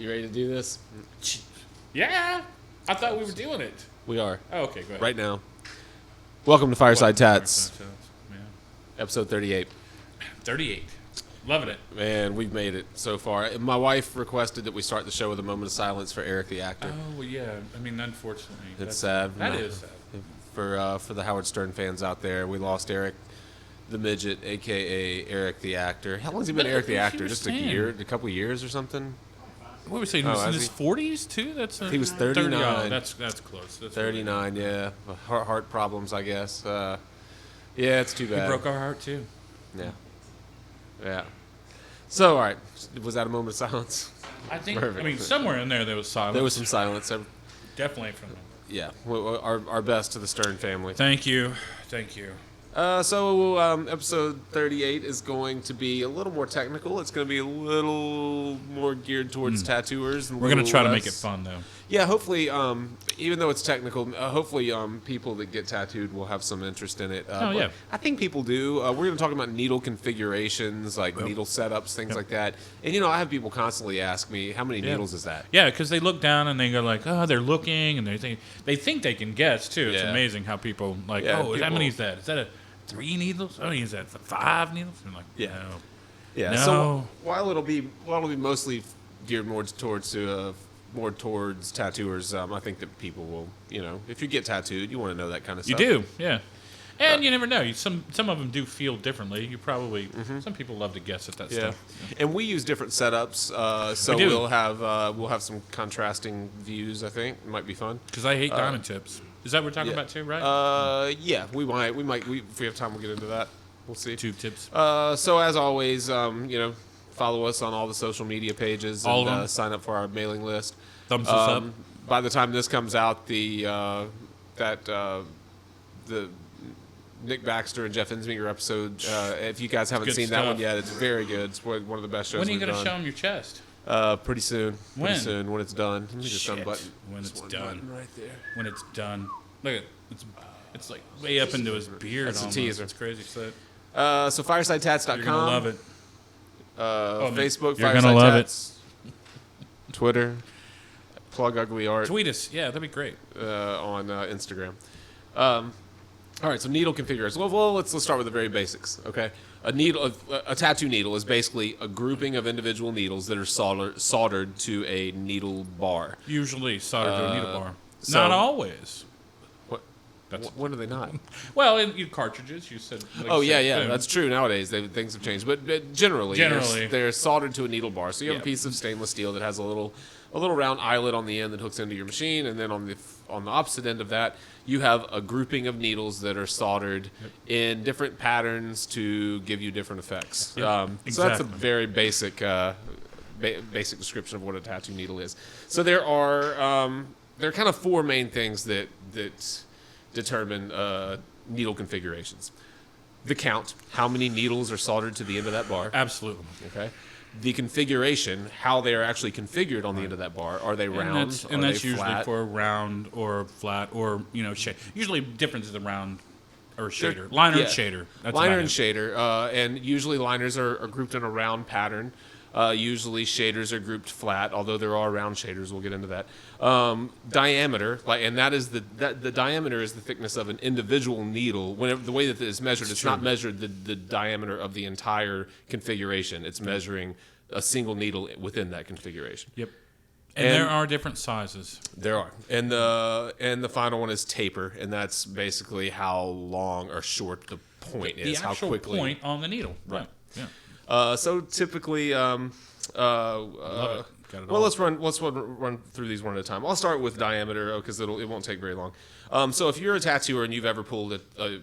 You ready to do this? Yeah. I thought we were doing it. We are. Oh, okay, go ahead. Right now. Welcome to Fireside Tats, Fireside Tats. Yeah. episode 38. 38. Loving it. Man, we've made it so far. My wife requested that we start the show with a moment of silence for Eric the actor. Oh, well, yeah. I mean, unfortunately. It's sad. That is sad. For the Howard Stern fans out there, we lost Eric the midget, a.k.a. Eric the actor. How long has he been Eric the actor? Just a couple years or something? What were we saying? He was in his 40s, too? He was 39. 30, that's close. That's 39, yeah. Heart problems, I guess. Yeah, it's too bad. He broke our heart, too. Yeah. Yeah. So, all right. Was that a moment of silence? I think, Perfect. I mean, somewhere in there was silence. There was some silence. Definitely from him. Yeah. Our best to the Stern family. Thank you. Thank you. So, episode 38 is going to be a little more technical. It's going to be a little more geared towards tattooers. We're going to try to make it fun, though. Yeah, hopefully, even though it's technical, hopefully people that get tattooed will have some interest in it. Yeah. I think people do. We're going to talk about needle configurations, like needle setups, things like that. And, I have people constantly ask me, how many needles is that? Yeah, because they look down and they go like, oh, they're looking, and they think they can guess, too. It's amazing how people, like, how many is that? Is that a 3 needles? Oh, is that 5 needles? I'm like, no. Yeah. No. So while it'll be mostly geared more towards tattooers, I think that people will, if you get tattooed, you want to know that kind of stuff. You do, yeah. And you never know. Some of them do feel differently. You probably some people love to guess at that stuff. Yeah. And we use different setups, so we'll have some contrasting views. I think it might be fun. Because I hate diamond tips. Is that what we're talking about too, right? Yeah, we might. If we have time, we'll get into that. We'll see. Tube tips. So as always, follow us on all the social media pages and sign up for our mailing list. Thumbs us up. By the time this comes out, the Nick Baxter and Jeff Insminger episode, if you guys haven't seen that one yet, it's very good. It's one of the best shows. When are you going to show them your chest? Pretty soon. When? Pretty soon, when it's done. Let me just unbutton. When it's done. Right there. When it's done. Look at it's like way up into his beard. That's almost. a teaser. It's crazy shit. So FiresideTats.com. You're gonna love it. Facebook, You're Fireside gonna love Tats. Twitter. Plug Ugly Art. Tweet us. Yeah, that'd be great. On Instagram. All right, so needle configurators. Well, let's start with the very basics. Okay, a tattoo needle is basically a grouping of individual needles that are soldered to a needle bar. Usually soldered to a needle bar. So, not always. When are they not? Well, in cartridges, you said. Like That's true. Nowadays, things have changed, but generally, they're soldered to a needle bar. So you have a piece of stainless steel that has a little round eyelet on the end that hooks into your machine, and then on the opposite end of that, you have a grouping of needles that are soldered in different patterns to give you different effects. Exactly. So that's a very basic basic description of what a tattoo needle is. So there are kind of 4 main things that determine needle configurations. The count, how many needles are soldered to the end of that bar. Absolutely. Okay. The configuration, how they are actually configured on the end of that bar. Are they round? That's usually flat? for round or flat or shade. Usually difference is a round or shader. Liner and shader. That's liner and shader. And usually liners are grouped in a round pattern. Usually shaders are grouped flat, although there are round shaders. We'll get into that. Diameter, and that is the diameter is the thickness of an individual needle. Whenever the way that it is measured, it's not measured the diameter of the entire configuration. It's measuring a single needle within that configuration. Yep. And there are different sizes. There are, and the final one is taper, and that's basically how long or short the point is. The actual point on the needle. Right. Yeah. So typically, Love it. Got it all. let's run through these one at a time. I'll start with diameter because it won't take very long. So if you're a tattooer and you've ever pulled a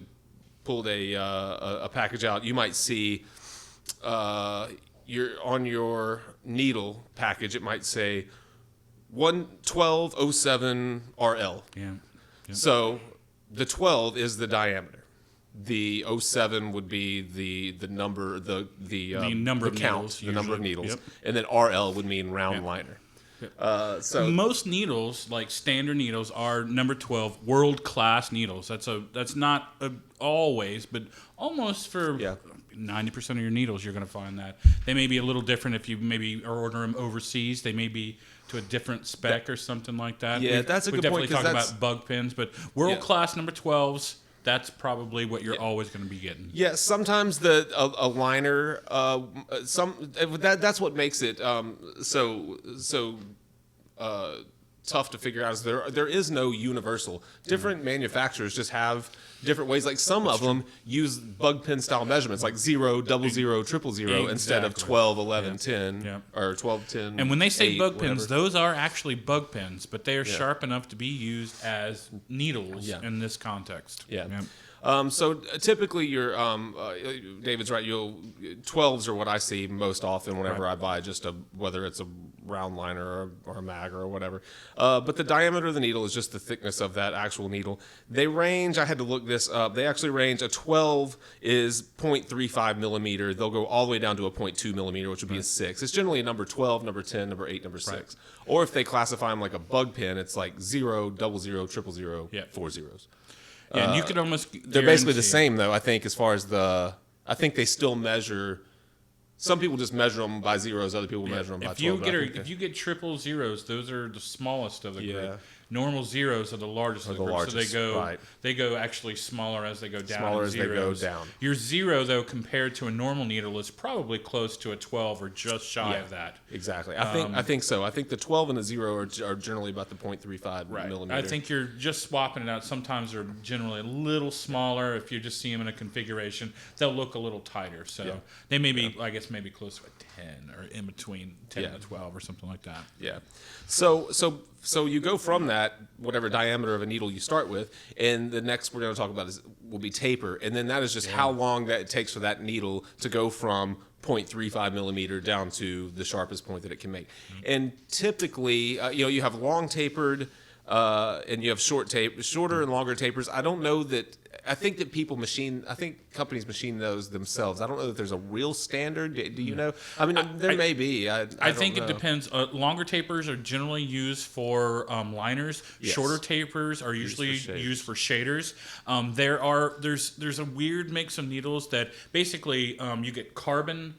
package out, you might see on your needle package it might say 11207 RL. Yeah. Yep. So the 12 is the diameter. The 07 would be the number the number of count, needles, the number of usually. needles, Yep. and then RL would mean round liner. Yep. So most needles, like standard needles, are number 12 world class needles. That's not always, but almost for 90% of your needles, you're going to find that. They may be a little different if you maybe are ordering them overseas. They may be to a different spec or something like that. Yeah, that's a good point. We definitely talk about bug pins, but world-class number 12s, that's probably what you're always going to be getting. Yeah, sometimes a liner, that's what makes it so tough to figure out. Is there is no universal. Different manufacturers just have different ways. Like some of them use bug pin style measurements, like 0, 00, 000 instead of 12, 11, 10, or 12, 10. And when they say 8, bug whatever. pins, those are actually bug pins, but they are sharp enough to be used as needles in this context. Yeah. So typically, David's right. 12s are what I see most often whenever I buy whether it's a round liner or a mag or whatever. But the diameter of the needle is just the thickness of that actual needle. They range. I had to look this up. They actually range. A 12 is 0.35 millimeter. They'll go all the way down to a 0.2 millimeter, which would be a 6. It's generally a number 12, number 10, number 8, number 6. Or if they classify them like a bug pin, it's like 0, 00, 000, 4 zeros. Yeah, and you could almost they're basically the same, though, I think, as far as I think they still measure. Some people just measure them by zeros. Other people measure them by 12. If you get triple zeros, those are the smallest of the group. Normal zeros are the largest of the group. So they go actually smaller as they go down. Smaller as they go down. Your 0, though, compared to a normal needle, is probably close to a 12 or just shy of that. Exactly. I think so. I think the 12 and the 0 are generally about the 0.35 millimeter. I think you're just swapping it out. Sometimes they're generally a little smaller. If you just see them in a configuration, they'll look a little tighter. So they may be, I guess, maybe close to a 10 or in between 10 and 12 or something like that. Yeah. So you go from that, whatever diameter of a needle you start with, and the next we're going to talk about will be taper, and then that is just how long that it takes for that needle to go from 0.35 millimeter down to the sharpest point that it can make. And typically, you have long tapered, and you have shorter and longer tapers. I don't know that. I think that companies machine those themselves. I don't know that there's a real standard. Do you know? I mean, there may be. I think it depends. Longer tapers are generally used for liners. Yes. Shorter tapers are usually used for shaders. There's a weird mix of needles that basically you get carbon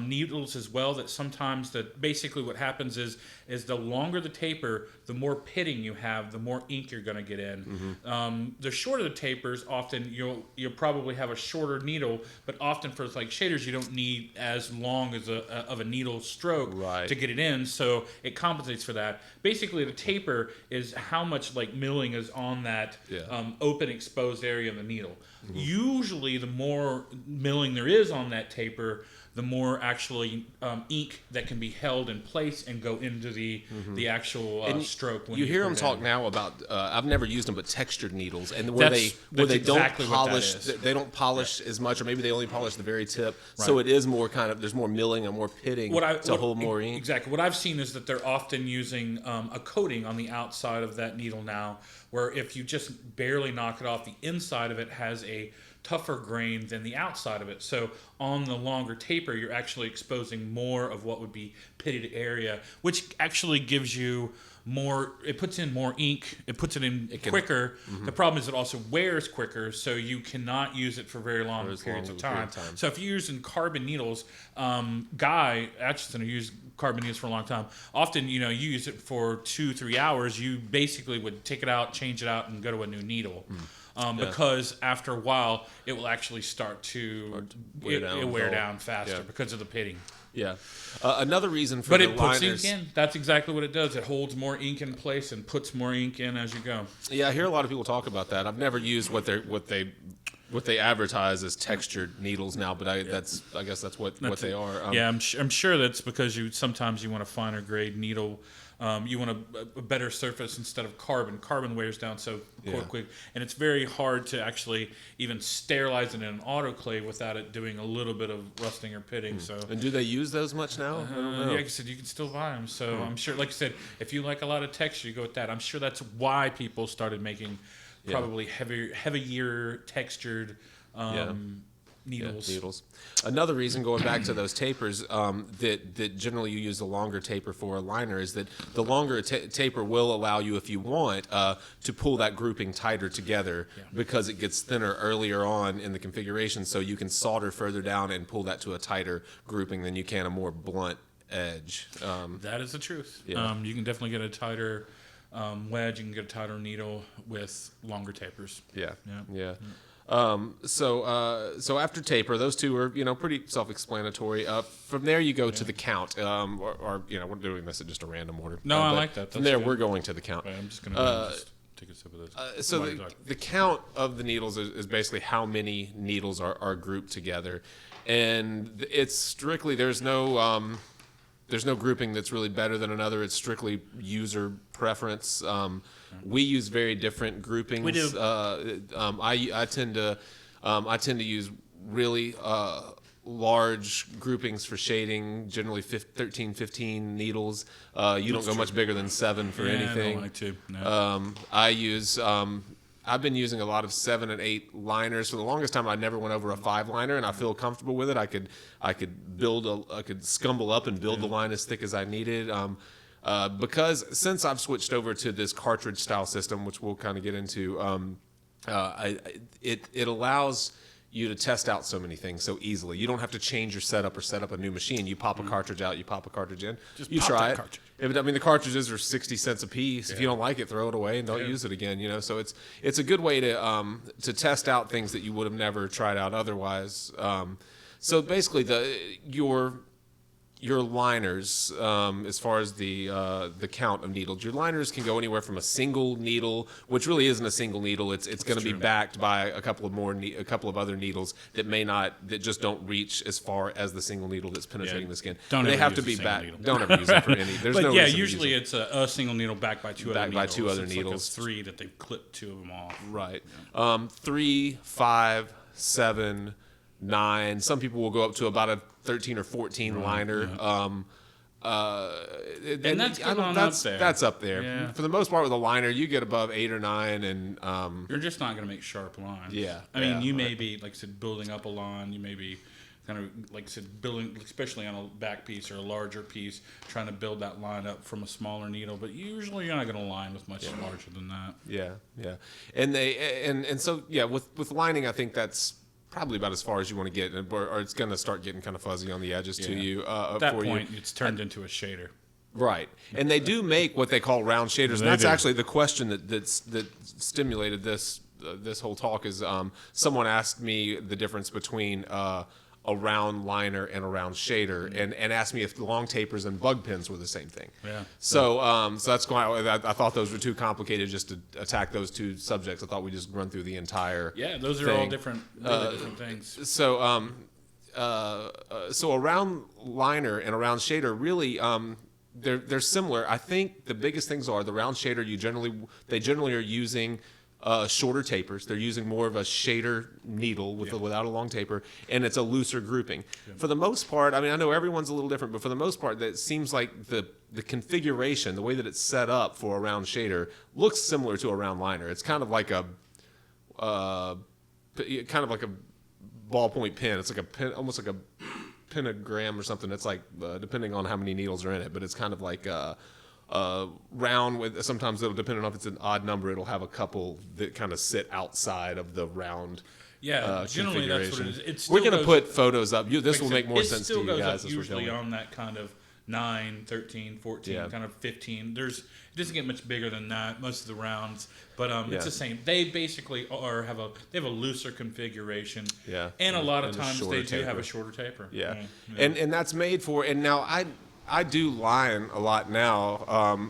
needles as well. That sometimes basically what happens is the longer the taper, the more pitting you have, the more ink you're going to get in. The shorter the tapers, often you'll probably have a shorter needle, but often for like shaders, you don't need as long as of a needle stroke to get it in, so it compensates for that. Basically, the taper is how much like milling is on that open exposed area of the needle. Usually, the more milling there is on that taper, the more actually ink that can be held in place and go into the actual stroke. When you hear them talk now about I've never used them, but textured needles, and where they don't polish, they don't polish as much, or maybe they only polish the very tip. So it is more there's more milling and more pitting to hold more ink. Exactly. What I've seen is that they're often using a coating on the outside of that needle now, where if you just barely knock it off, the inside of it has a tougher grain than the outside of it. So on the longer taper, you're actually exposing more of what would be pitted area, which actually gives you more, it puts in more ink, it puts it in quicker. The problem is it also wears quicker, so you cannot use it for very long periods of time. So if you're using carbon needles, Guy Atchison, who used carbon needles for a long time, often, you use it for 2-3 hours, you basically would take it out, change it out, and go to a new needle. Because after a while, it will actually start to wear down faster because of the pitting. Yeah. Another reason for the liners... But it puts ink in. That's exactly what it does. It holds more ink in place and puts more ink in as you go. Yeah, I hear a lot of people talk about that. I've never used what they advertise as textured needles now, but I guess that's what they are. I'm sure that's because sometimes you want a finer grade needle. You want a better surface instead of carbon. Carbon wears down so quick, and it's very hard to actually even sterilize it in an autoclave without it doing a little bit of rusting or pitting. So, and do they use those much now? I don't know. Like I said, you can still buy them. So I'm sure, like I said, if you like a lot of texture, you go with that. I'm sure that's why people started making probably heavier textured needles. Yeah, needles. Another reason, going back to those tapers, that generally you use a longer taper for a liner is that the longer taper will allow you, if you want, to pull that grouping tighter together because it gets thinner earlier on in the configuration, so you can solder further down and pull that to a tighter grouping than you can a more blunt edge. That is the truth. Yeah. You can definitely get a tighter wedge. You can get a tighter needle with longer tapers. Yeah. So after taper, those two are pretty self-explanatory. From there, you go to the count, or we're doing this in just a random order. No, I like that. From there, we're going to the count. Right, I'm just gonna take a sip of this. So the count of the needles is basically how many needles are grouped together, and it's strictly there's no grouping that's really better than another. It's strictly user preference. We use very different groupings. We do. I tend to use really large groupings for shading, generally 13, 15 needles. You don't go much bigger than 7 for anything. I don't like to. No. I've been using a lot of 7 and 8 liners for the longest time. I never went over a 5 liner, and I feel comfortable with it. I could scumble up and build the line as thick as I needed. Because since I've switched over to this cartridge style system, which we'll kind of get into, it allows you to test out so many things so easily. You don't have to change your setup or set up a new machine. You pop a cartridge out, you pop a cartridge in, you try it. The cartridges are 60 cents a piece. If you don't like it, throw it away and don't use it again. So it's a good way to test out things that you would have never tried out otherwise. So basically, your liners, as far as the count of needles, your liners can go anywhere from a single needle, which really isn't a single needle. It's going to be backed by a couple of other needles that just don't reach as far as the single needle that's penetrating the skin. They have to be backed. Don't ever use it for any. There's no reason usually it's a single needle backed by two other needles. Like 3 that they clip 2 of them off. Right. 3, 5, 7, 9. Some people will go up to about a 13 or 14 liner. And that's up there. Yeah. For the most part, with a liner, you get above 8 or 9, and you're just not going to make sharp lines. Yeah. I mean, you may be, like I said, building up a line. You may be kind of, like I said, building, especially on a back piece or a larger piece, trying to build that line up from a smaller needle. But usually, you're not going to line with much larger than that. Yeah. And so with lining, I think that's probably about as far as you want to get, or it's going to start getting kind of fuzzy on the edges to you. At that point, it's turned into a shader. Right. And they do make what they call round shaders. And that's actually the question that stimulated this whole talk is someone asked me the difference between a round liner and a round shader, and asked me if long tapers and bug pins were the same thing. Yeah. So that's why I thought those were too complicated just to attack those two subjects. I thought we'd just run through the entire those are thing. all different things. So a round liner and a round shader really they're similar. I think the biggest things are the round shader. They generally are using shorter tapers. They're using more of a shader needle without a long taper, and it's a looser grouping. Yeah. For the most part, I mean, I know everyone's a little different, but for the most part, that seems like the configuration, the way that it's set up for a round shader, looks similar to a round liner. It's kind of like a ballpoint pen. It's like a pen, almost like a pentagram or something. It's like depending on how many needles are in it, but it's kind of like round with, sometimes it'll, depending on if it's an odd number, it'll have a couple that kind of sit outside of the round. Generally that's what it is. We're going to put photos up. This will make more sense to you guys. It still goes up usually on that kind of 9, 13, 14, kind of 15. It doesn't get much bigger than that, most of the rounds, but it's the same. They basically have a looser configuration. Yeah. And a lot of times they do have a shorter taper. Yeah. And that's made for, and now I do line a lot now.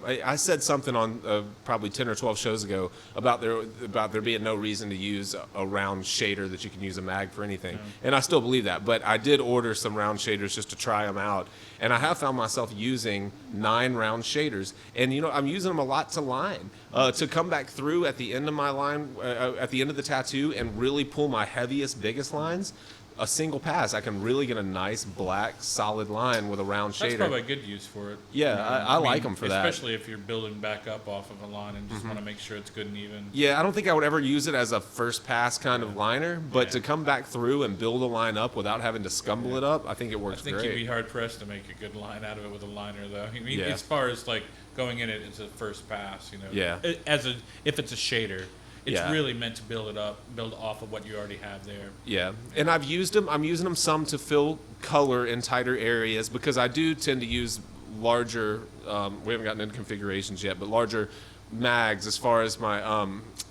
I said something on probably 10 or 12 shows ago about there being no reason to use a round shader, that you can use a mag for anything. And I still believe that. But I did order some round shaders just to try them out. And I have found myself using 9 round shaders. And, I'm using them a lot to line. To come back through at the end of my line, at the end of the tattoo, and really pull my heaviest, biggest lines. A single pass, I can really get a nice black solid line with a round shader. That's probably a good use for it. Yeah, I like them for that. Especially if you're building back up off of a line and just want to make sure it's good and even. Yeah, I don't think I would ever use it as a first pass kind of liner, but to come back through and build a line up without having to scumble it up, I think it works great. I think you'd be hard pressed to make a good line out of it with a liner, though. I mean, as far as like going in it as a first pass, Yeah. If it's a shader. It's really meant to build off of what you already have there. Yeah, and I've used them. I'm using them some to fill color in tighter areas because I do tend to use larger. We haven't gotten into configurations yet, but larger mags as far as my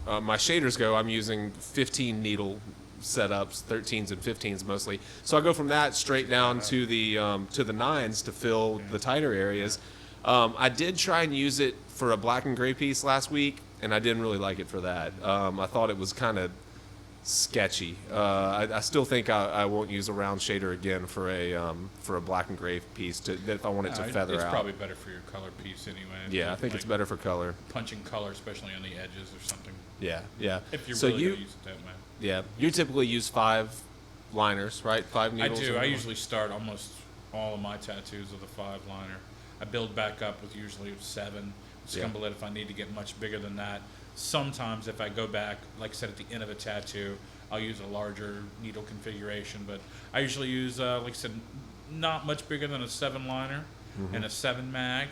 my shaders go. I'm using 15 needle setups, 13s and 15s mostly. So I go from that straight down to the 9s to fill the tighter areas. I did try and use it for a black and gray piece last week, and I didn't really like it for that. I thought it was kind of sketchy. I still think I won't use a round shader again for a black and gray piece if I want it to feather out. It's probably better for your color piece anyway. Yeah, I think it's better for color. Punching color, especially on the edges or something. Yeah. If you're really going to use it that way. Yeah, you typically use 5 liners, right? 5 needles. I do. I usually start almost all of my tattoos with a 5 liner. I build back up with usually 7. Scumble it if I need to get much bigger than that. Sometimes if I go back, like I said, at the end of a tattoo, I'll use a larger needle configuration. But I usually use, like I said, not much bigger than a 7 liner and a 7 mag.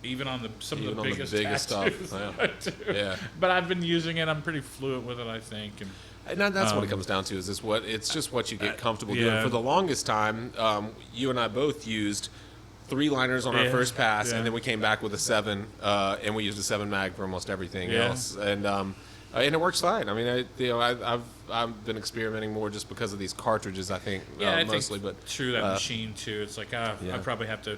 Even on some of the biggest tattoos stuff. Yeah. But I've been using it. I'm pretty fluent with it, I think. And that's what it comes down to. It's just what you get comfortable doing. For the longest time, you and I both used 3 liners on our first pass, and then we came back with a 7, and we used a 7 mag for almost everything else, and it works fine. I mean, I've been experimenting more just because of these cartridges. I think mostly, but through that machine too, it's like I probably have to,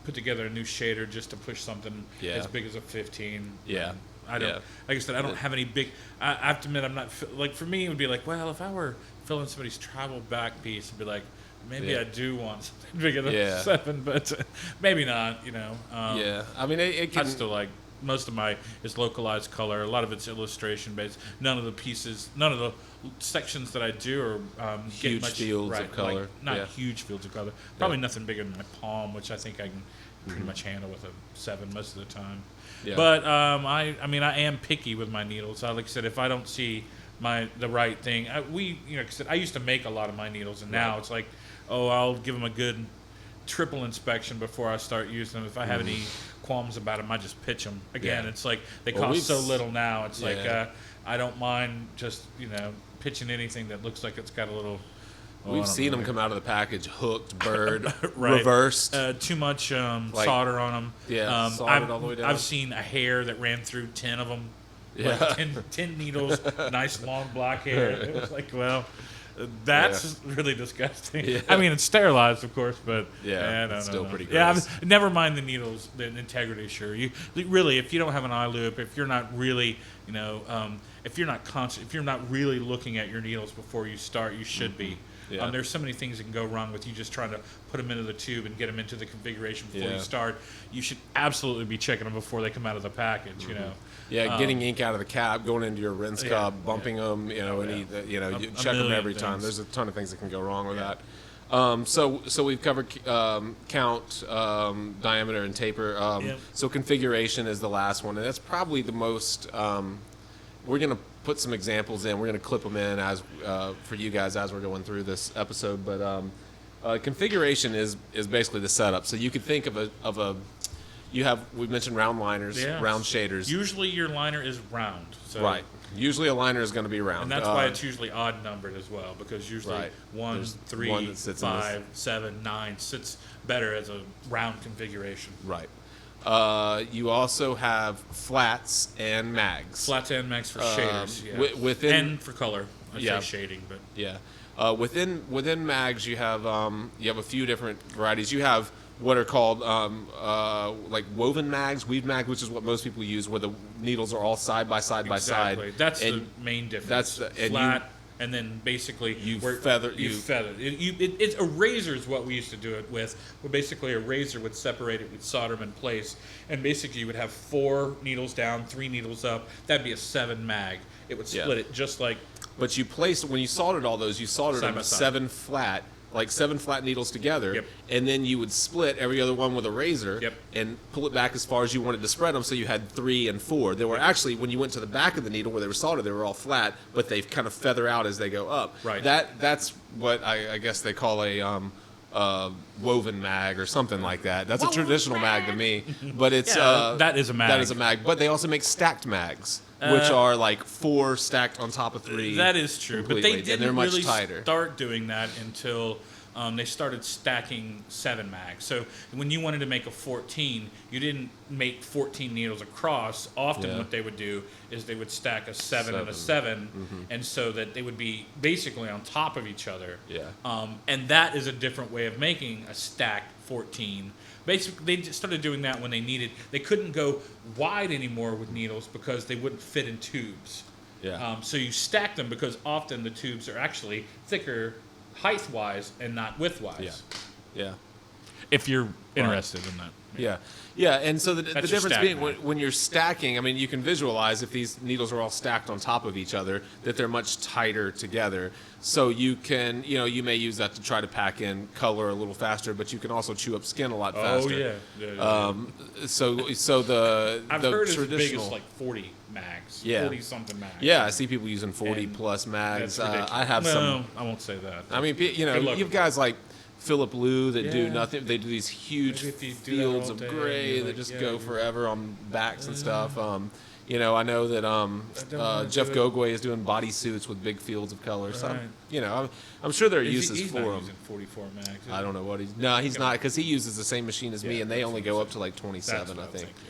put together a new shader just to push something as big as a 15. Yeah. I don't. Like I said, I don't have any big. I have to admit, I'm not like. For me, it would be like, well, if I were filling somebody's travel back piece, it'd be like, maybe I do want something bigger than 7, but maybe not. I mean, it can. I still like most of my is localized color. A lot of it's illustration based. None of the sections that I do are huge fields of color. Like, not huge fields of color. Probably nothing bigger than my palm, which I think I can pretty much handle with a 7 most of the time. Yeah. But I am picky with my needles. Like I said, if I don't see the right thing, I used to make a lot of my needles, and now it's like, I'll give them a good triple inspection before I start using them. If I have any qualms about them, I just pitch them. Again, it's like they cost so little now. It's like I don't mind just pitching anything that looks like it's got a little. We've seen them come out of the package hooked, burred, reversed. Too much solder on them. Yeah, soldered all the way down. I've seen a hair that ran through 10 of them. Yeah. Like 10 needles, nice long black hair. It was like, well, that's really disgusting. Yeah. I mean, it's sterilized, of course, but it's still pretty gross. Yeah, never mind the needles, the integrity. Sure, you really, if you don't have an eye loop, if you're not really, if you're not really looking at your needles before you start, you should be. Yeah. There's so many things that can go wrong with you just trying to put them into the tube and get them into the configuration before you start. You should absolutely be checking them before they come out of the package. Yeah, getting ink out of the cap, going into your rinse cup, bumping them. You check them every time. There's a ton of things that can go wrong with that. So we've covered count, diameter, and taper. So configuration is the last one, and that's probably the most. We're gonna put some examples in. We're gonna clip them in as for you guys as we're going through this episode. But configuration is basically the setup. So you could think of a. We mentioned round liners, round shaders. Usually your liner is round. So right. Usually a liner is going to be round. And that's why it's usually odd numbered as well, because usually 1, 3, 5, 7, 9 sits better as a round configuration. Right. You also have flats and mags. Flats and mags for shaders, and for color. I say shading, but within mags you have a few different varieties. You have what are called like woven mags, weave mags, which is what most people use, where the needles are all side by side by side. That's the main difference. Flat. And then basically you feather. It's a razor is what we used to do it with. Where basically a razor would separate it, would solder them in place, and basically you would have 4 needles down, 3 needles up. That'd be a 7 mag. It would split it just like. But when you soldered all those, you soldered them 7 flat, like 7 flat needles together, Yep. and then you would split every other one with a razor Yep. and pull it back as far as you wanted to spread them, so you had 3 and 4. They were actually, when you went to the back of the needle where they were soldered, they were all flat, but they kind of feather out as they go up. Right. That's what I guess they call a woven mag or something like that. That's a traditional mag to me, but it's that is a mag. That is a mag. But they also make stacked mags, which are like 4 stacked on top of 3. That is true, but they and they're didn't much really tighter. start doing that until they started stacking 7 mags. So when you wanted to make a 14, you didn't make 14 needles across. Often what they would do is they would stack a 7 and a 7, and so that they would be basically on top of each other. Yeah. And that is a different way of making a stacked 14. Basically, they just started doing that when they couldn't go wide anymore with needles because they wouldn't fit in tubes. Yeah. So you stack them because often the tubes are actually thicker height-wise and not width-wise. Yeah. If you're interested in that. Yeah, and so the That's your difference stack being mag. when you're stacking, I mean, you can visualize if these needles are all stacked on top of each other that they're much tighter together. So you can, you may use that to try to pack in color a little faster, but you can also chew up skin a lot faster. So the I've the heard traditional, as big as like 40 mags. Yeah. 40-something mags. Yeah, I see people using 40 And plus mags. That's ridiculous. I have some. I won't say that. I mean, Good luck you've with guys like Philip Liu that do Yeah. nothing. They do these huge Maybe if you do that fields all of day, gray you're that like, just yeah, go you're- forever on backs and stuff. I know that wanna Jeff do it. Gogwe is doing bodysuits with big fields of color. So, Right. I'm sure there are He's uses not for him. using 44 mags. is I he? don't know what he's not, because he uses the same machine as me, Yeah, and they that's only what go I'm up to like That's 27, what I think. thinking.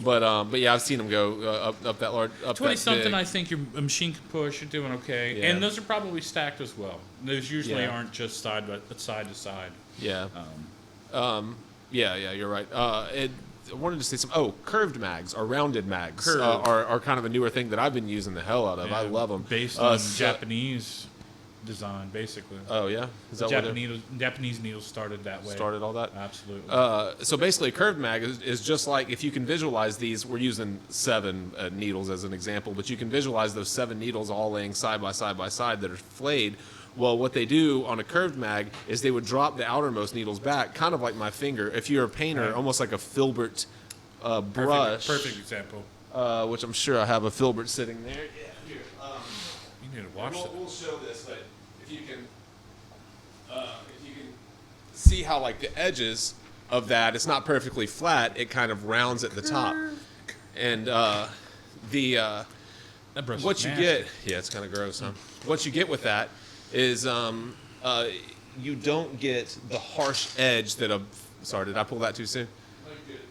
But yeah, I've seen him go up that large, up 20 that something, big. I think your machine can push. You're doing okay, Yeah. and those are probably stacked as well. Those usually Yeah. aren't just side to side. Yeah. Yeah, you're right. I wanted to say curved mags or rounded mags Curved. are kind of a newer thing that I've been using the hell out of. I Yeah, love them. Based on Japanese design, basically. Oh yeah, is that what Japanese needles started that way. started all that? Absolutely. So basically, a curved mag is just like, if you can visualize these. We're using 7 needles as an example, but you can visualize those 7 needles all laying side by side that are flayed. Well, what they do on a curved mag is they would drop the outermost needles back, kind of like my finger. If you're a painter, Right. almost like a filbert brush. Perfect example. Which I'm sure I have a filbert sitting there. Yeah, here. You need to watch We'll show this, but if you can see how like the edges of that, it's not perfectly flat. It kind of rounds at the top, and that brush. what is you nasty. get, yeah, it's kind of gross, huh? What you get with that is you don't get the harsh edge that a. Sorry, did I pull that too soon?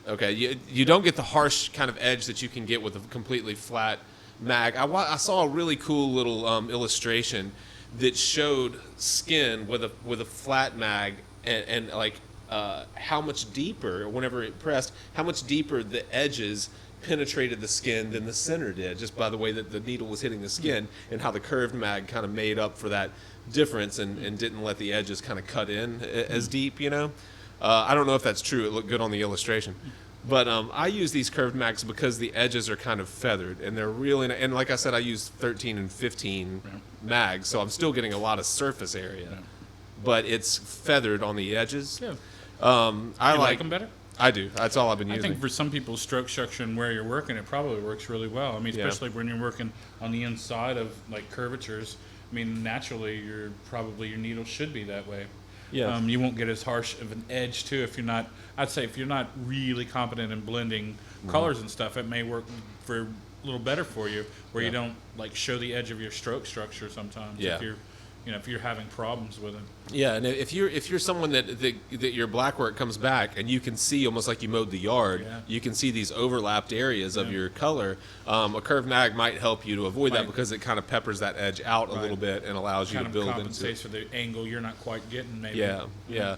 Okay, you don't get the harsh kind of edge that you can get with a completely flat mag. I saw a really cool little illustration that showed skin with a flat mag and like how much deeper, whenever it pressed, how much deeper the edges penetrated the skin than the center did, just by the way that the needle was hitting the skin, and how the curved mag kind of made up for that difference and didn't let the edges kind of cut in as deep, I don't know if that's true. It looked good on the illustration. But I use these curved mags because the edges are kind of feathered, and they're really, and like I said, I use 13 and 15 mags, so I'm still getting a lot of surface area, but it's feathered on the edges. Yeah. I You like them better? I do. That's all I've been I using. think for some people's stroke structure and where you're working, it probably works really well. I mean, Yeah. especially when you're working on the inside of like curvatures. I mean, naturally, your needle should be that way. Yeah. You won't get as harsh of an edge too if you're not. I'd say if you're not really competent in blending colors and stuff, it may work for a little better for you, where you don't like show the edge of your stroke structure sometimes. Yeah. If you're having problems with it. Yeah, and if you're someone that your black work comes back and you can see almost like you mowed the yard, Yeah. you can see these overlapped areas of your color. A curved mag might help you to avoid that Right. because it kind of peppers that edge out a Right. little bit and allows you Kind to of build into compensates it. for the angle you're not quite getting. Maybe. Yeah.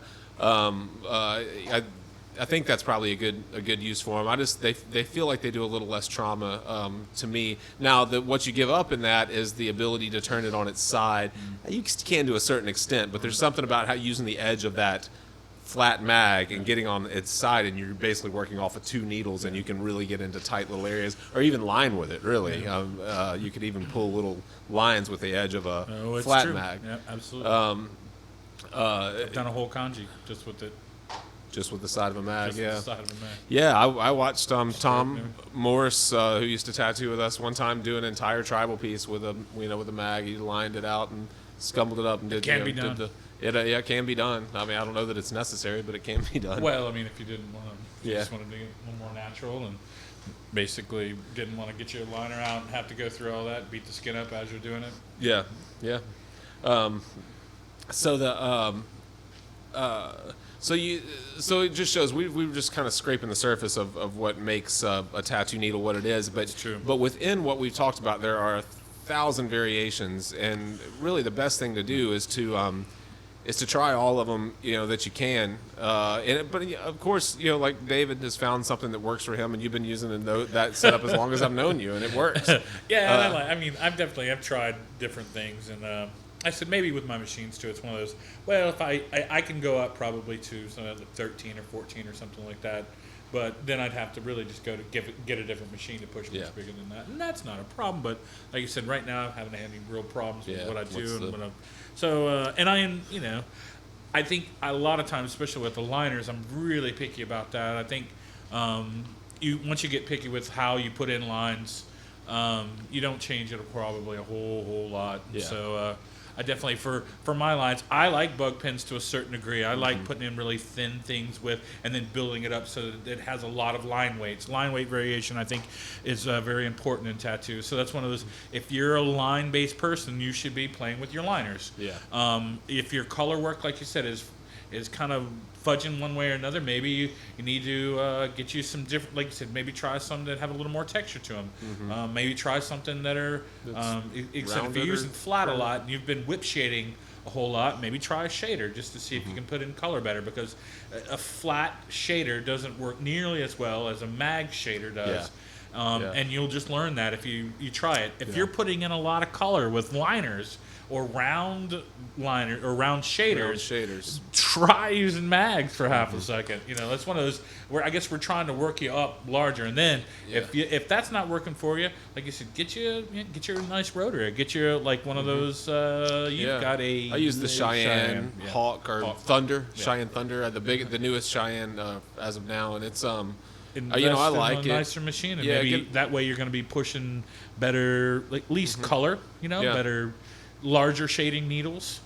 I think that's probably a good use for them. They feel like they do a little less trauma to me. Now, what you give up in that is the ability to turn it on its side. You can to a certain extent, but there's something about how using the edge of that flat mag and getting on its side, and you're basically working off of 2 needles, and you can really get into tight little areas, or even line with it. Really, you could even pull little lines with the edge of a Oh, it's flat true. mag. Yeah, absolutely. I've done a whole kanji just with it. Just with the side of a mag, Just with the side of a mag. Yeah, I watched Tom Morris, who used to tattoo with us, one time do an entire tribal piece with a with a mag. He lined it out and scumbled it up and did. It can be done. It can be done. I mean, I don't know that it's necessary, but it can be done. Well, I mean, if you didn't want to, just wanted to get a little more natural and basically didn't want to get your liner out and have to go through all that, beat the skin up as you're doing it. Yeah, yeah. So the so it just shows we were just kind of scraping the surface of what makes a tattoo needle what it is. But That's true. But within what we've talked about, there are 1,000 variations, and really the best thing to do is to try all of them, that you can. But of course, like David has found something that works for him, and you've been using that setup as long as I've known you, and it works. Yeah, I mean, I've tried different things, and I said maybe with my machines too. It's one of those. Well, if I can go up probably to something like 13 or 14 or something like that, but then I'd have to really just go to get a different machine to push much bigger than that, and that's not a problem. But like you said, right now I haven't had any real problems with what I do and what I'm. So I think a lot of times, especially with the liners, I'm really picky about that. I think once you get picky with how you put in lines, you don't change it probably a whole lot. Yeah. So I definitely for my lines, I like bug pins to a certain degree. I like putting in really thin things and then building it up so that it has a lot of line weights. Line weight variation, I think, is very important in tattoos. So that's one of those. If you're a line-based person, you should be playing with your liners. Yeah. If your color work, like you said, is kind of fudging one way or another, maybe you need to get you some different, like you said, maybe try some that have a little more texture to them. Maybe try something that are, except if you're using flat a lot and you've been whip shading a whole lot, maybe try a shader just to see if you can put in color better, because a flat shader doesn't work nearly as well as a mag shader does. And you'll just learn that if you try it. If you're putting in a lot of color with liners or round shaders, try using mags for half a second. That's one of those where I guess we're trying to work you up larger, and then if that's not working for you, like you said, get you a nice rotor, get you like one of those. I use the Cheyenne Hawk or Thunder, Cheyenne Thunder, the newest Cheyenne as of now, and it's I like in a nicer machine, and maybe that way you're going to be pushing better, like at least color, better. Larger shading needles.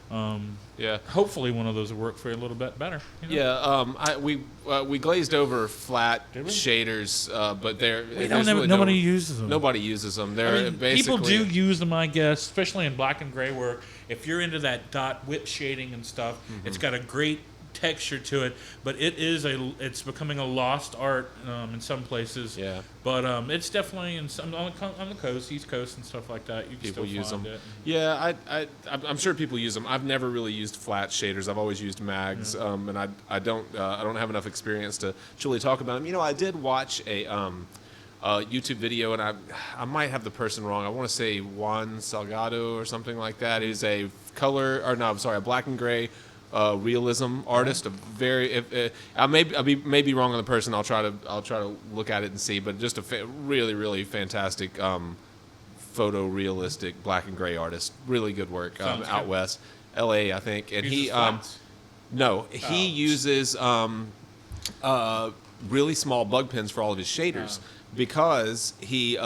Hopefully one of those will work for you a little bit better. We glazed over flat shaders, but nobody uses them. Nobody uses them. They're basically people do use them, I guess, especially in black and gray, where if you're into that dot whip shading and stuff, it's got a great texture to it, but it's becoming a lost art in some places. But it's definitely on the coast, East Coast and stuff like that. You can people still use find them. It. I'm sure people use them. I've never really used flat shaders. I've always used mags, and I don't have enough experience to truly talk about them. I did watch a YouTube video, and I might have the person wrong. I want to say Juan Salgado or something like that. He's a black and gray realism artist. A very I may be wrong on the person. I'll try to look at it and see, but just a really really fantastic photorealistic black and gray artist. Really good work out west, L.A. I think, and he uses really small bug pins for all of his shaders because he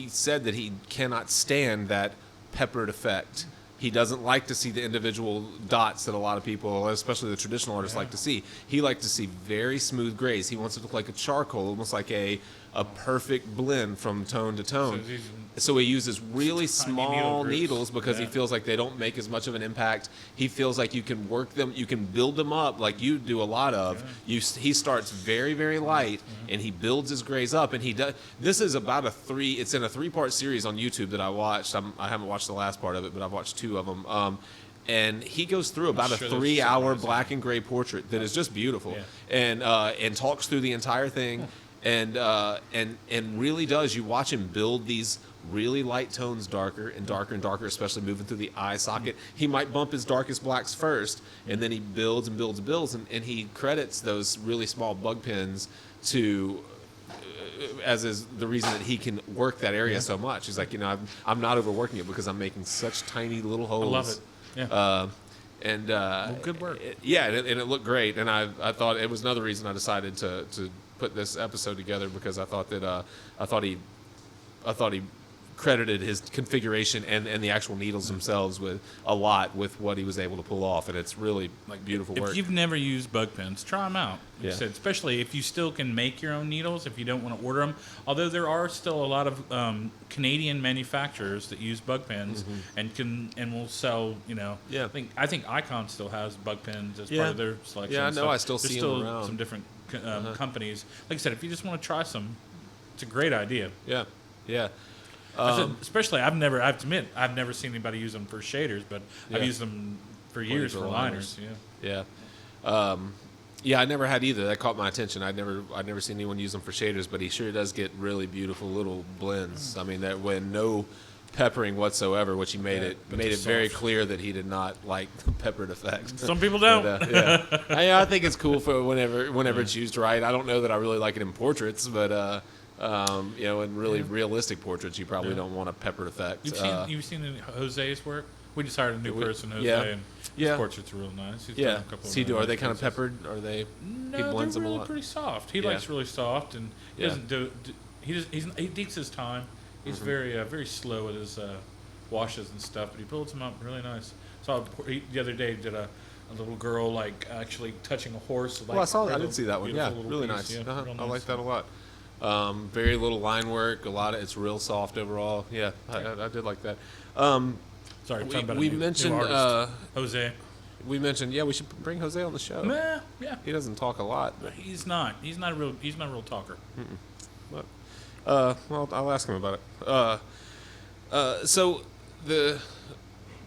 said that he cannot stand that peppered effect. He doesn't like to see the individual dots that a lot of people, especially the traditional artists, like to see. He likes to see very smooth grays. He wants it to look like a charcoal, almost like a perfect blend from tone to tone. So he uses really small needles because he feels like they don't make as much of an impact. He feels like you can work them, you can build them up like you do a lot of. He starts very, very light, and he builds his grays up. And he does. This is about it's in a 3-part series on YouTube that I watched. I haven't watched the last part of it, but I've watched 2 of them. And he goes through about a 3-hour black and gray portrait that is just beautiful, and talks through the entire thing, and really does. You watch him build these really light tones darker and darker and darker, especially moving through the eye socket. He might bump his darkest blacks first, and then he builds and builds and builds, and he credits those really small bug pins to as is the reason that he can work that area so much. He's like, I'm not overworking it because I'm making such tiny little holes. I love it. And good work. And it looked great. And I thought it was another reason I decided to put this episode together, because I thought that I thought he credited his configuration and the actual needles themselves with what he was able to pull off, and it's really beautiful work. If you've never used bug pens, try them out. Like Yeah. I said, especially if you still can make your own needles, if you don't want to order them. Although there are still a lot of Canadian manufacturers that use bug pens and will sell. Yeah. I think Icon still has bug pens as part of their selection. Yeah, I know. So I still there's see still them around. some different companies. Like I said, if you just want to try some, it's a great idea. Yeah, yeah. I said, especially, I have to admit, I've never seen anybody use them for shaders, but Yeah. I've used them for years for liners. Yeah. Yeah, I never had either. That caught my attention. I'd never seen anyone use them for shaders, but he sure does get really beautiful little blends. I mean, that when no peppering whatsoever, which he made it very clear that he did not like the peppered effect. Some people don't. But, yeah, I think it's cool for whenever it's used right. I don't know that I really like it in portraits, but in really realistic portraits, you probably don't want a peppered effect. You've seen Jose's work? We just hired a new person, Jose, and his portraits are real nice. He's done a couple of Are they kind of peppered? Are they? No, he blends they're them a really lot. pretty soft. He likes really soft, and he doesn't do. He takes his time. He's very slow with his washes and stuff, but he builds them up really nice. The other day did a little girl actually touching a horse. I saw that. I did see that one. Yeah, really nice. Yeah, real I nice. like that a lot. Very little line work. It's real soft overall. Yeah, I did like that. Sorry, we mentioned Jose. We mentioned we should bring Jose on the show. Yeah. He doesn't talk a lot. But He's not a real talker. But, well, I'll ask him about it. So the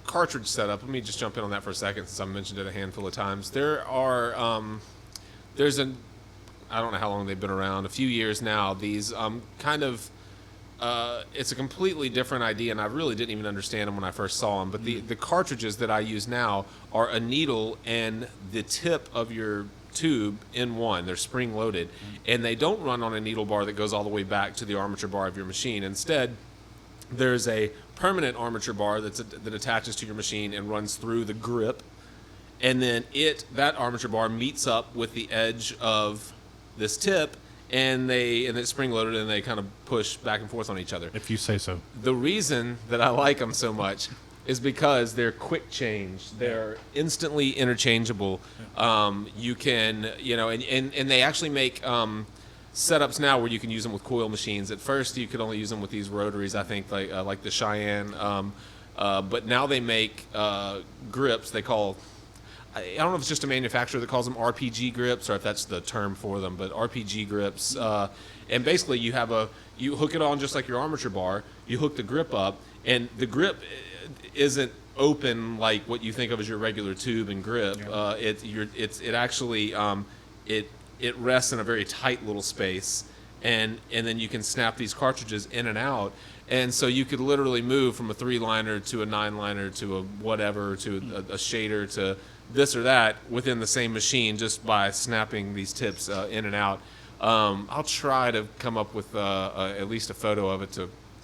cartridge setup. Let me just jump in on that for a second, since I mentioned it a handful of times. There's I don't know how long they've been around. A few years now. These it's a completely different idea, and I really didn't even understand them when I first saw them. But the cartridges that I use now are a needle and the tip of your tube in one. They're spring loaded, and they don't run on a needle bar that goes all the way back to the armature bar of your machine. Instead, there's a permanent armature bar that attaches to your machine and runs through the grip, and then that armature bar meets up with the edge of this tip, and it's spring loaded, and they kind of push back and forth on each other. If you say so. The reason that I like them so much is because they're quick change. They're instantly interchangeable. You can, and they actually make setups now where you can use them with coil machines. At first, you could only use them with these rotaries, I think, like the Cheyenne. But now they make grips. I don't know if it's just a manufacturer that calls them RPG grips or if that's the term for them, but RPG grips. And basically, you hook it on just like your armature bar. You hook the grip up, and the grip isn't open like what you think of as your regular tube and grip. Yeah. It rests in a very tight little space, and then you can snap these cartridges in and out. And so you could literally move from a 3-liner to a 9-liner to a whatever, to a shader, to this or that within the same machine just by snapping these tips in and out. I'll try to come up with at least a photo of it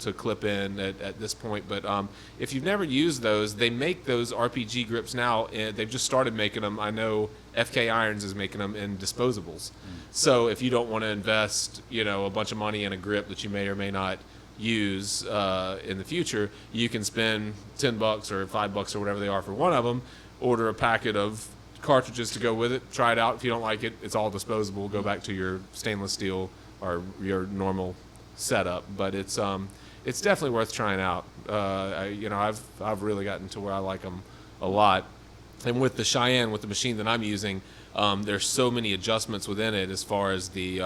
to clip in at this point. But if you've never used those, they make those RPG grips now. They've just started making them. I know FK Irons is making them in disposables. So if you don't want to invest, a bunch of money in a grip that you may or may not use in the future, you can spend $10 or $5 or whatever they are for one of them, order a packet of cartridges to go with it, try it out. If you don't like it, it's all disposable. Go back to your stainless steel or your normal setup. But it's definitely worth trying out. I've really gotten to where I like them a lot. And with the Cheyenne, with the machine that I'm using, there's so many adjustments within it as far as the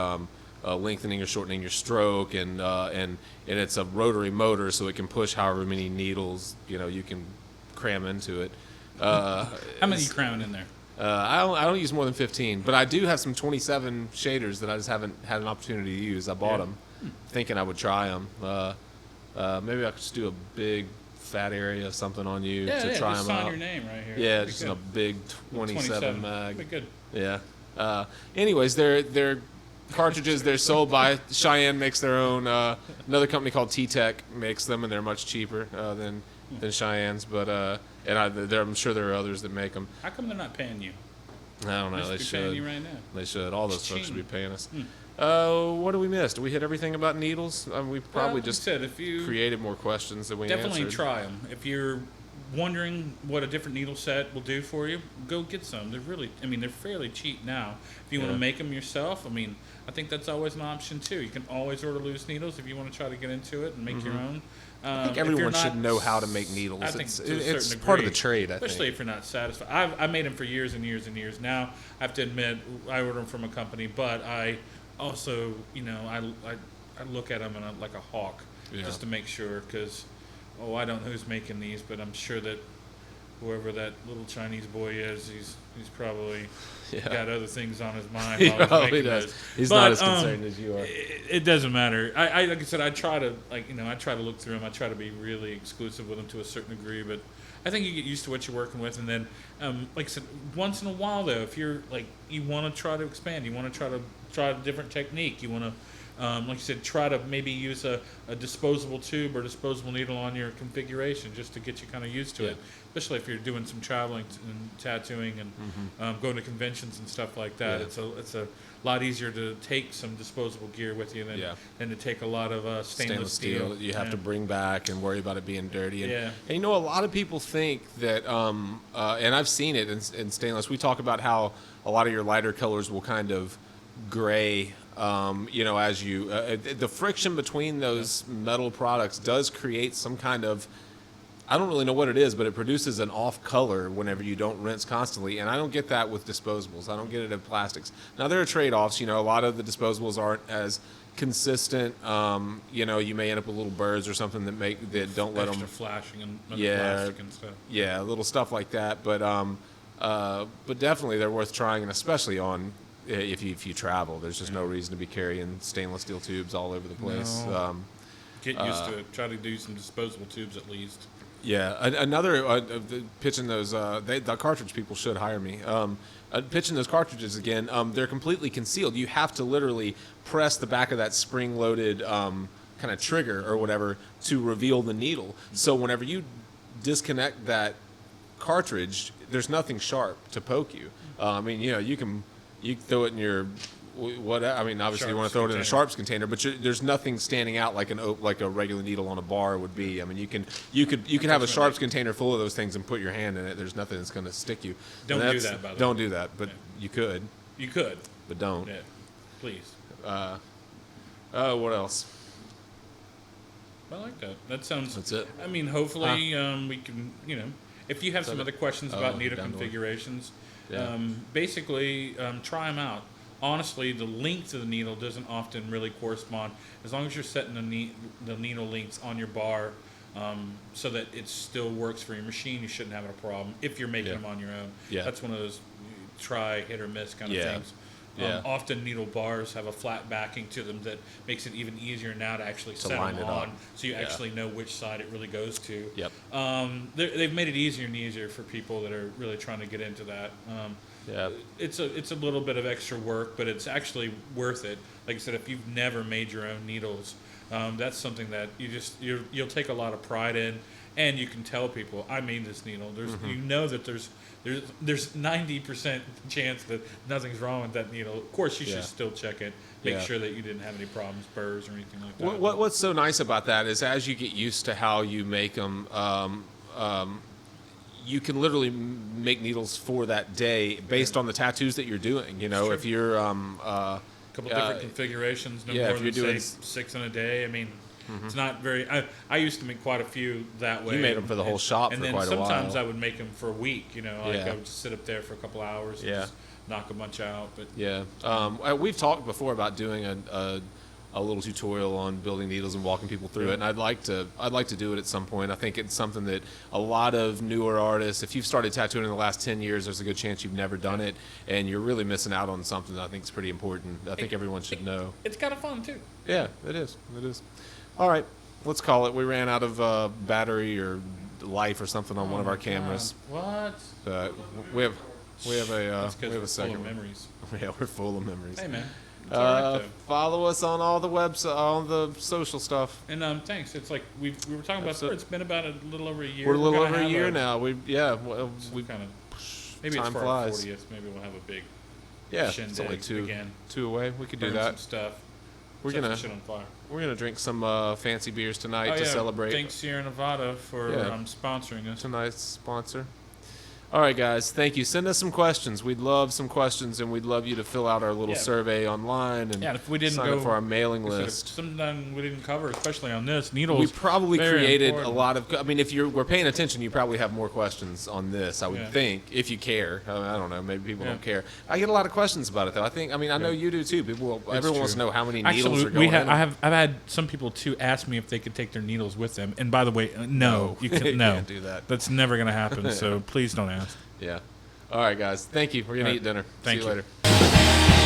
lengthening or shortening your stroke, and it's a rotary motor, so it can push however many needles you can cram into it. How many are you cramming in there? I don't use more than 15, but I do have some 27 shaders that I just haven't had an opportunity to use. I bought them thinking I would try them. Maybe I could just do a big fat area of something on you to try just them sign out. your name right here. Yeah, just in a big 27 mag. That'd be good. Yeah. Anyways, they're cartridges. They're sold by Cheyenne makes their own. Another company called T-Tech makes them, and they're much cheaper than than Cheyenne's, but I'm sure there are others that make them. How come they're not paying you? I don't know. They should. Paying you right now. They should. All those folks should be paying us. Hmm. What do we miss? Did we hit everything about needles? We probably just said if you created more questions than we definitely answered. try them. If you're wondering what a different needle set will do for you, go get some. They're fairly cheap now. If you want to make them yourself, I think that's always an option too. You can always order loose needles if you want to try to get into it and make your own. I think everyone should know how to make needles. I think it's part of the trade, especially if you're not satisfied. I made them for years and years and years. Now I have to admit I order them from a company, but I also, I look at them like a hawk just to make sure because, I don't know who's making these, but I'm sure that whoever that little Chinese boy is, he's probably got other things on his mind. He while he's probably making does. those. He's not as concerned as you are. It doesn't matter. I like I said, I try to I try to look through them. I try to be really exclusive with them to a certain degree, but I think you get used to what you're working with, and then, like I said, once in a while though, if you're you want to try to expand, you want to try a different technique, you want to. Like I said, try to maybe use a disposable tube or disposable needle on your configuration just to get you kind of used to it, especially if you're doing some traveling and tattooing and going to conventions and stuff like that. It's a lot easier to take some disposable gear with you than to take a lot of stainless steel that you have to bring back and worry about it being dirty. And a lot of people think that, and I've seen it in stainless, we talk about how a lot of your lighter colors will kind of gray as you the friction between those metal products does create some kind of, I don't really know what it is, but it produces an off color whenever you don't rinse constantly, and I don't get that with disposables. I don't get it in plastics. Now there are trade-offs. A lot of the disposables aren't as consistent. You may end up with little burrs or something that don't let them flashing and plastic and stuff. Yeah, little stuff like that. But definitely they're worth trying, and especially on. If you travel, there's just no reason to be carrying stainless steel tubes all over the place. No. Get used to it. Try to do some disposable tubes at least. Yeah, another pitching those. The cartridge people should hire me. Pitching those cartridges again. They're completely concealed. You have to literally press the back of that spring-loaded kind of trigger or whatever to reveal the needle. So whenever you disconnect that cartridge, there's nothing sharp to poke you. You throw it in your obviously you want to throw it in a sharps container, but there's nothing standing out like a regular needle on a bar would be. You could have a sharps container full of those things and put your hand in it. There's nothing that's going to stick you. Don't do that, by the way. Don't do that, but you could. You could, but don't. Yeah, please. What else? I like that. That sounds. That's it. Hopefully we can. If you have some other questions about needle configurations. Basically, try them out. Honestly, the length of the needle doesn't often really correspond. As long as you're setting the needle lengths on your bar so that it still works for your machine, you shouldn't have a problem if you're making them on your own. That's one of those try, hit or miss kind of things. Often needle bars have a flat backing to them that makes it even easier now to actually set them on, so you actually know which side it really goes to. They've made it easier and easier for people that are really trying to get into that. It's a little bit of extra work, but it's actually worth it. Like I said, if you've never made your own needles, that's something that you'll take a lot of pride in, and you can tell people, I made this needle. That there's 90% chance that nothing's wrong with that needle. Of course, you should still check it. Make sure that you didn't have any problems, burrs, or anything like that. What's so nice about that is as you get used to how you make them, you can literally make needles for that day based on the tattoos that you're doing. If you're a couple different configurations, no more if than you're doing 6 in a day. It's not very. I used to make quite a few that way. You made them for the whole shop for quite a while. And then sometimes I would make them for a week. I would just sit up there for a couple hours and just knock a bunch out. But we've talked before about doing a little tutorial on building needles and walking people through it, and I'd like to do it at some point. I think it's something that a lot of newer artists, if you've started tattooing in the last 10 years, there's a good chance you've never done it, and you're really missing out on something that I think is pretty important. I think everyone should know. It's kind of fun too. Yeah, it is. All right, let's call it. We ran out of battery or life or something on one of our cameras. What? We have a second. Full of memories. Yeah, we're full of memories. Hey man. It's all right, though. Follow us on all the social stuff. And thanks. It's like we were talking about before. It's been about a little over a year. We're a little over a year now. We kind of maybe it's time for flies. our 40th. Maybe we'll have a big it's only two away. We could do that. Some stuff. We're Set gonna some shit on fire. We're gonna drink some fancy beers tonight to celebrate. Thanks Sierra Nevada for sponsoring us. Tonight's sponsor. All right, guys. Thank you. Send us some questions. We'd love some questions, and we'd love you to fill out our little survey online and if we didn't sign up for our mailing list. Something we didn't cover, especially on this needles. We probably created important. a lot of. I mean, if we're paying attention, you probably have more questions on this. I would think, if you care. I don't know. Maybe people don't care. I get a lot of questions about it, though. I know you do too. Everyone wants to know how many needles are going in. I've had some people too ask me if they could take their needles with them. And by the way, no, you can't. No, can't do that. That's never going to happen. So please don't ask. Yeah. All right, guys. Thank you. We're gonna eat dinner. Thank See you you. later.